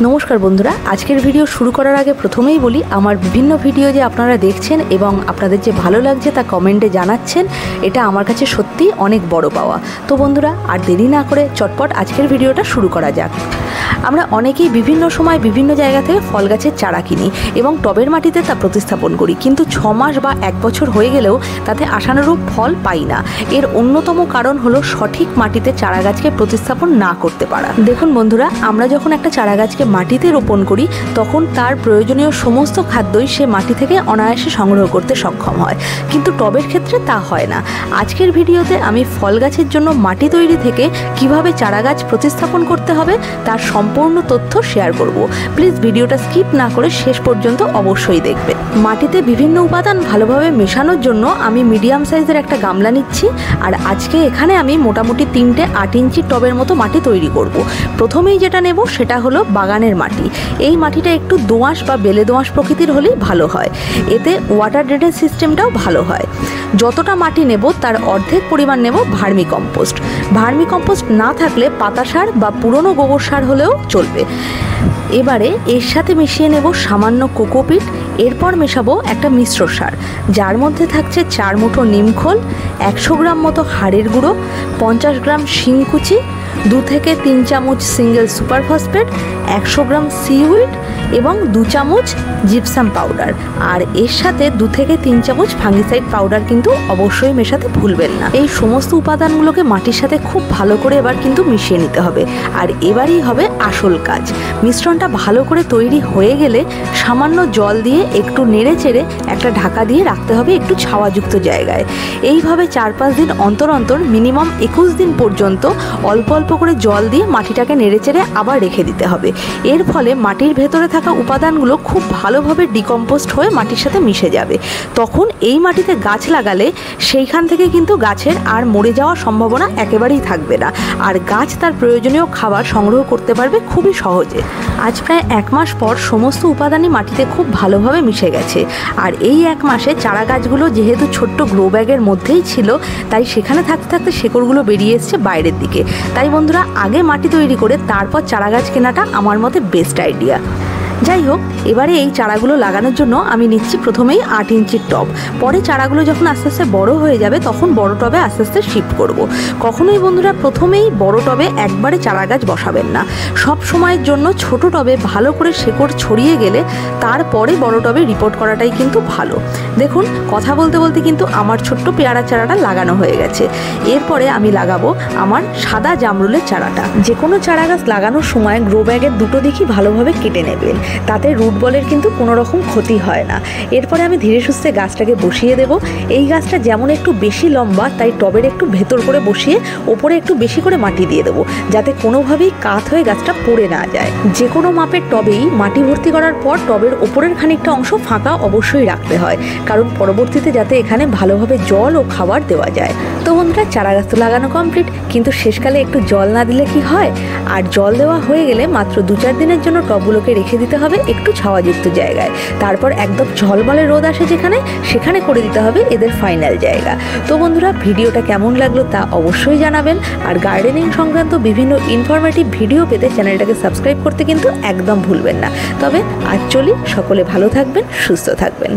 নমস্কার বন্ধুরা, আজকের ভিডিও শুরু করার আগে প্রথমেই বলি, আমার বিভিন্ন ভিডিও যে আপনারা দেখছেন এবং আপনাদের যে ভালো লাগছে তা কমেন্টে জানাচ্ছেন, এটা আমার কাছে সত্যি অনেক বড় পাওয়া। তো বন্ধুরা, আর দেরি না করে চটপট আজকের ভিডিওটা শুরু করা যাক। আমরা অনেকেই বিভিন্ন সময় বিভিন্ন জায়গা থেকে ফল গাছের চারা কিনি এবং টবের মাটিতে তা প্রতিস্থাপন করি, কিন্তু 6 মাস বা 1 বছর হয়ে গেলেও তাতে আশানুরূপ ফল পাই না। এর অন্যতম কারণ হলো সঠিক মাটিতে চারা গাছকে প্রতিস্থাপন না করতে পারা। দেখুন বন্ধুরা, আমরা যখন একটা চারা গাছকে মাটিতে রোপণ করি তখন তার প্রয়োজনীয় সমস্ত খাদ্যই সে মাটি থেকে অনায়াসে সংগ্রহ করতে সক্ষম হয়, কিন্তু টবের ক্ষেত্রে তা হয় না। আজকের ভিডিওতে আমি ফল গাছের জন্য মাটি তৈরি থেকে কিভাবে চারা গাছ প্রতিস্থাপন করতে হবে তার সম্পূর্ণ তথ্য শেয়ার করব। প্লিজ ভিডিওটা স্কিপ না করে শেষ পর্যন্ত অবশ্যই দেখবে। মাটিতে বিভিন্ন উপাদান ভালোভাবে মেশানোর জন্য আমি মিডিয়াম সাইজের একটা গামলা নিচ্ছি, আর আজকে এখানে আমি মোটামুটি 3টে 8 ইঞ্চি টবের মতো মাটি তৈরি করব। প্রথমেই যেটা নেব সেটা হলো বাগানের মাটি। এই মাটিটা একটু দোআঁশ বা বেলে দোআঁশ প্রকৃতির হলেই ভালো হয়, এতে ওয়াটার ড্রেনেজ সিস্টেমটাও ভালো হয়। যতটা মাটি নেব তার অর্ধেক পরিমাণ নেব ভার্মি কম্পোস্ট। ভার্মি কম্পোস্ট না থাকলে পাতা সার বা পুরনো গোবর সার হলেও চলবে। এবারে এর সাথে মিশিয়ে নেব সামান্য কোকোপিট, এরপর মেশাবো একটা মিশ্র সার যার মধ্যে থাকছে 4 মুঠো নিমখোল, 100 গ্রাম মতো হাড়ের গুঁড়ো, 50 গ্রাম শিংকুচি, 2 থেকে 3 চামচ সিঙ্গেল সুপার ফসফেট, 100 গ্রাম সিউইড এবং 2 চামচ জিপসাম পাউডার। আর এর সাথে 2 থেকে 3 চামচ ফাঙ্গিসাইড পাউডার কিন্তু অবশ্যই মেশাতে ভুলবেন না। এই সমস্ত উপাদানগুলোকে মাটির সাথে খুব ভালো করে এবার কিন্তু মিশিয়ে নিতে হবে। আর এবারই হবে আসল কাজ। মিশ্রণটা ভালো করে তৈরি হয়ে গেলে সামান্য জল দিয়ে একটু নেড়ে চেড়ে একটা ঢাকা দিয়ে রাখতে হবে একটু ছাওয়াযুক্ত জায়গায়। এইভাবে 4-5 দিন অন্তর অন্তর মিনিমাম 21 দিন পর্যন্ত অল্প অল্প করে জল দিয়ে মাটিটাকে নেড়ে চেড়ে আবার রেখে দিতে হবে। এর ফলে মাটির ভেতরে থাকা উপাদানগুলো খুব ভালোভাবে ডিকম্পোস্ট হয়ে মাটির সাথে মিশে যাবে। তখন এই মাটিতে গাছ লাগালে সেইখান থেকে কিন্তু গাছের আর মরে যাওয়ার সম্ভাবনা একেবারেই থাকবে না, আর গাছ তার প্রয়োজনীয় খাবার সংগ্রহ করতে পারবে খুবই সহজে। আজ প্রায় 1 মাস পর সমস্ত উপাদানই মাটিতে খুব ভালোভাবে মিশে গেছে। আর এই 1 মাসে চারা গাছগুলো যেহেতু ছোট্ট গ্রো ব্যাগের মধ্যেই ছিল, তাই সেখানে থাকতে থাকতে শেকড়গুলো বেরিয়ে এসছে বাইরের দিকে। তাই বন্ধুরা, আগে মাটি তৈরি করে তারপর চারা গাছ কেনাটা আমার মতে বেস্ট আইডিয়া। যাই হোক, এবারে এই চারাগুলো লাগানোর জন্য আমি নিচ্ছি প্রথমেই 8 ইঞ্চির টব। পরে চারাগুলো যখন আস্তে আস্তে বড় হয়ে যাবে তখন বড় টবে আস্তে আস্তে শিফট করব। কখনোই বন্ধুরা প্রথমেই বড় টবে একবারে চারা গাছ বসাবেন না। সব সময়ের জন্য ছোট টবে ভালো করে শেকড় ছড়িয়ে গেলে তারপরে বড় টবে রিপোর্ট করাটাই কিন্তু ভালো। দেখুন, কথা বলতে বলতে কিন্তু আমার ছোট্ট পেয়ারা চারাটা লাগানো হয়ে গেছে। এরপরে আমি লাগাবো আমার সাদা জামরুলের চারাটা। যে কোনো চারা গাছ লাগানোর সময় গ্রো ব্যাগের দুটো দিকই ভালোভাবে কেটে নেবেন, তাতে রুট বলের কিন্তু কোনো রকম ক্ষতি হয় না। এরপরে আমি ধীরে সুস্থে গাছটাকে বসিয়ে দেব। এই গাছটা যেমন একটু বেশি লম্বা, তাই টবের একটু ভেতর করে বসিয়ে ওপরে একটু বেশি করে মাটি দিয়ে দেবো, যাতে কোনোভাবেই কাত হয়ে গাছটা পড়ে না যায়। যে কোনো মাপের টবেই মাটি ভর্তি করার পর টবের ওপরের খানিকটা অংশ ফাঁকা অবশ্যই রাখতে হয়, কারণ পরবর্তীতে যাতে এখানে ভালোভাবে জল ও খাবার দেওয়া যায়। তো বন্ধুরা, চারা গাছ তো লাগানো কমপ্লিট, কিন্তু শেষকালে একটু জল না দিলে কি হয়? আর জল দেওয়া হয়ে গেলে মাত্র 2-4 দিনের জন্য টবগুলোকে রেখে দিতে হবে একটু ছাওয়াযুক্ত জায়গায়। তারপর একদম ঝলমলে রোদ আসে সেখানে করে দিতে হবে এদের ফাইনাল জায়গা। তো বন্ধুরা, ভিডিওটা কেমন লাগলো তা অবশ্যই জানাবেন। আর গার্ডেনিং সংক্রান্ত বিভিন্ন ইনফরমেটিভ ভিডিও পেতে চ্যানেলটাকে সাবস্ক্রাইব করতে কিন্তু একদম ভুলবেন না। তবে আজ চলি, সকলে ভালো থাকবেন, সুস্থ থাকবেন।